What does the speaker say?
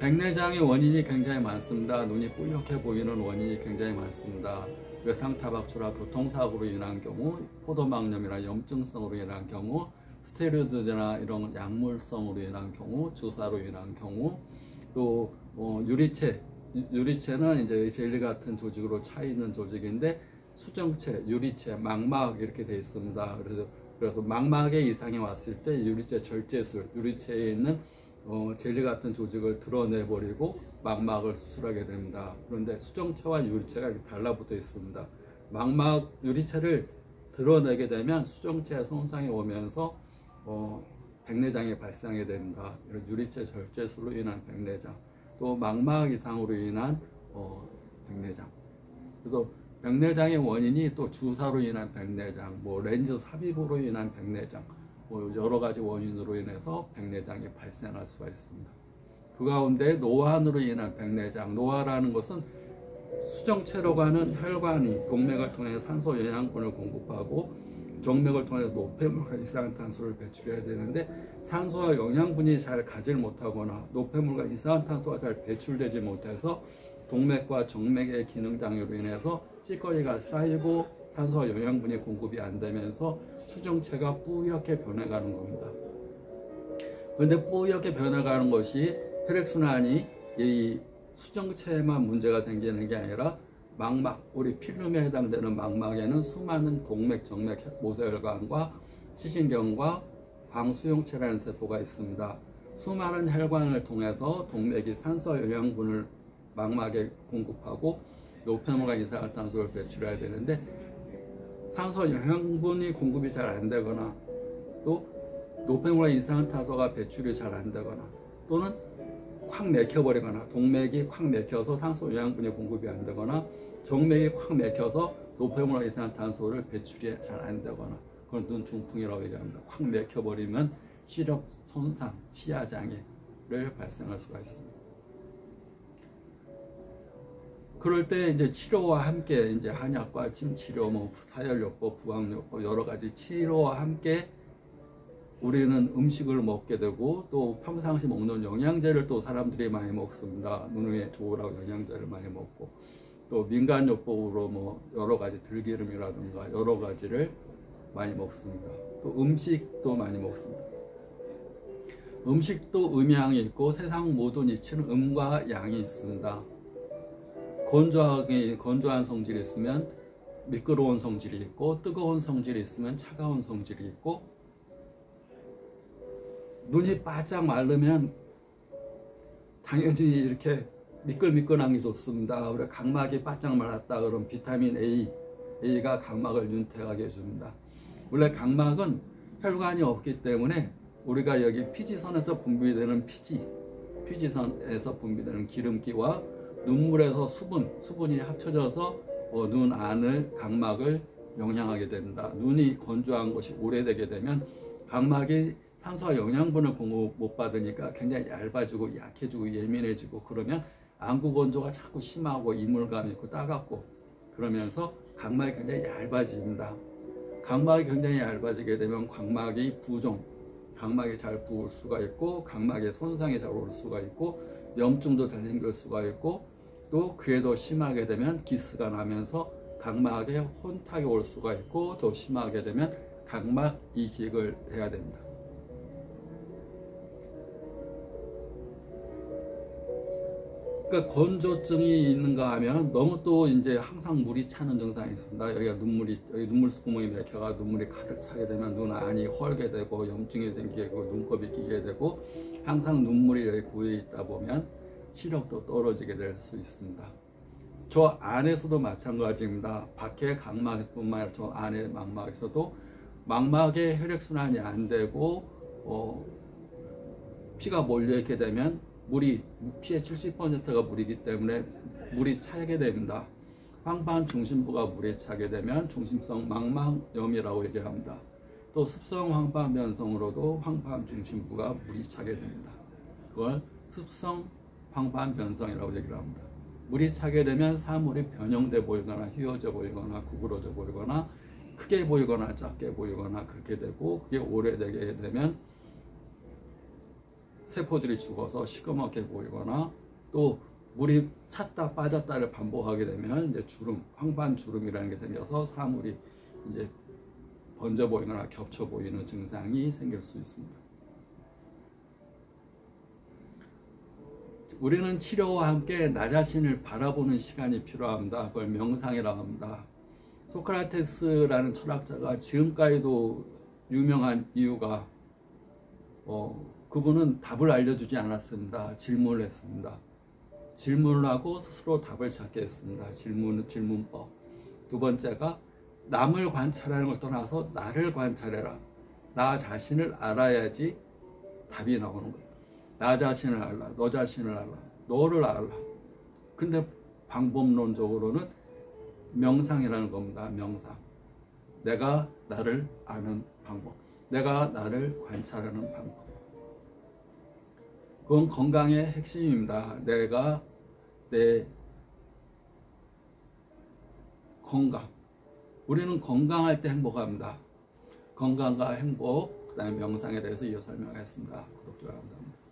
백내장의 원인이 굉장히 많습니다. 눈이 뿌옇게 보이는 원인이 굉장히 많습니다. 외상타박출과 교통사고로 인한 경우, 포도막염이나 염증성으로 인한 경우, 스테로이드나 이런 약물성으로 인한 경우, 주사로 인한 경우, 또 유리체는 이제 젤리 같은 조직으로 차 있는 조직인데 수정체, 유리체, 망막 이렇게 되어 있습니다. 그래서 망막에 이상이 왔을 때 유리체 절제술, 유리체에 있는 젤리 같은 조직을 드러내버리고 망막을 수술하게 됩니다. 그런데 수정체와 유리체가 이렇게 달라붙어 있습니다. 망막 유리체를 드러내게 되면 수정체에 손상이 오면서 백내장이 발생하게 됩니다. 유리체 절제술로 인한 백내장, 또 망막 이상으로 인한 백내장. 그래서 백내장의 원인이 또 주사로 인한 백내장, 렌즈 삽입으로 인한 백내장, 여러 가지 원인으로 인해서 백내장이 발생할 수가 있습니다. 그 가운데 노화로 인한 백내장, 노화라는 것은 수정체로 가는 혈관이 동맥을 통해 산소 영양분을 공급하고 정맥을 통해서 노폐물과 이산화탄소를 배출해야 되는데 산소와 영양분이 잘 가질 못하거나 노폐물과 이산화탄소가 잘 배출되지 못해서 동맥과 정맥의 기능 장애로 인해서 찌꺼기가 쌓이고 산소와 영양분이 공급이 안 되면서 수정체가 뿌옇게 변해가는 겁니다. 그런데 뿌옇게 변해가는 것이 혈액순환이 이 수정체에만 문제가 생기는 게 아니라 망막, 우리 필름에 해당되는 망막에는 수많은 동맥, 정맥, 모세혈관과 시신경과 광수용체라는 세포가 있습니다. 수많은 혈관을 통해서 동맥이 산소와 영양분을 망막에 공급하고 노폐물과 이산화탄소를 배출해야 되는데 산소 영양분이 공급이 잘 안 되거나 또 노폐물과 이산화탄소가 배출이 잘 안 되거나 또는 콱 맥혀버리거나 동맥이 콱 맥혀서 산소 영양분이 공급이 안 되거나 정맥이 콱 맥혀서 노폐물과 이산화탄소를 배출이 잘 안 되거나 그건 눈 중풍이라고 얘기합니다. 콱 맥혀버리면 시력 손상, 치아 장애를 발생할 수가 있습니다. 그럴 때 이제 치료와 함께 이제 한약과 침치료, 사열요법, 부항요법 여러 가지 치료와 함께 우리는 음식을 먹게 되고 또 평상시 먹는 영양제를 또 사람들이 많이 먹습니다. 눈에 좋으라고 영양제를 많이 먹고 또 민간요법으로 여러 가지 들기름이라든가 여러 가지를 많이 먹습니다. 또 음식도 많이 먹습니다. 음식도 음양이 있고 세상 모든 이치는 음과 양이 있습니다. 건조한 성질이 있으면 미끄러운 성질이 있고 뜨거운 성질이 있으면 차가운 성질이 있고 눈이 바짝 마르면 당연히 이렇게 미끌미끌한 게 좋습니다. 우리 각막이 바짝 말랐다 그러면 비타민 A가 각막을 윤택하게 해줍니다. 원래 각막은 혈관이 없기 때문에 우리가 여기 피지선에서 분비되는 피지선에서 분비되는 기름기와 눈물에서 수분이 합쳐져서 눈 안을 각막을 영향하게 됩니다. 눈이 건조한 것이 오래되게 되면 각막이 산소와 영양분을 공급 못 받으니까 굉장히 얇아지고 약해지고 예민해지고 그러면 안구 건조가 자꾸 심하고 이물감이 있고 따갑고 그러면서 각막이 굉장히 얇아집니다. 각막이 굉장히 얇아지게 되면 각막이 각막이 잘 부을 수가 있고 각막에 손상이 잘 올 수가 있고 염증도 잘 생길 수가 있고 또 그게 더 심하게 되면 기스가 나면서 각막에 혼탁이 올 수가 있고 더 심하게 되면 각막 이식을 해야 됩니다. 그러니까 건조증이 있는가 하면 너무 또 이제 항상 물이 차는 증상이 있습니다. 여기 눈물 구멍이 막혀가 눈물이 가득 차게 되면 눈 안이 헐게 되고 염증이 생기게 되고 눈곱이 끼게 되고 항상 눈물이 여기 고여 있다 보면 시력도 떨어지게 될 수 있습니다. 저 안에서도 마찬가지입니다. 밖에 각막에서뿐만 아니라 저 안에 망막에서도 망막에 혈액순환이 안 되고 피가 몰려있게 되면 피의 70%가 물이기 때문에 물이 차게 됩니다. 황반 중심부가 물에 차게 되면 중심성 망막염이라고 얘기합니다. 또 습성 황반 변성으로도 황반 중심부가 물이 차게 됩니다. 그걸 습성 황반 변성이라고 얘기를 합니다. 물이 차게 되면 사물이 변형돼 보이거나 휘어져 보이거나 구부러져 보이거나 크게 보이거나 작게 보이거나 그렇게 되고 그게 오래되게 되면 세포들이 죽어서 시커멓게 보이거나 또 물이 찼다 빠졌다를 반복하게 되면 이제 주름, 황반 주름이라는 게 생겨서 사물이 이제 번져 보이거나 겹쳐 보이는 증상이 생길 수 있습니다. 우리는 치료와 함께 나 자신을 바라보는 시간이 필요합니다. 그걸 명상이라고 합니다. 소크라테스라는 철학자가 지금까지도 유명한 이유가 그분은 답을 알려주지 않았습니다. 질문을 했습니다. 질문을 하고 스스로 답을 찾게 했습니다. 질문법. 두 번째가 남을 관찰하는 걸 떠나서 나를 관찰해라. 나 자신을 알아야지 답이 나오는 거예요. 나 자신을 알라, 너 자신을 알라, 너를 알라. 근데 방법론적으로는 명상이라는 겁니다. 명상. 내가 나를 아는 방법. 내가 나를 관찰하는 방법. 그건 건강의 핵심입니다. 내가 내 건강. 우리는 건강할 때 행복합니다. 건강과 행복, 그 다음에 명상에 대해서 이어 설명하겠습니다. 구독, 좋아요, 감사합니다.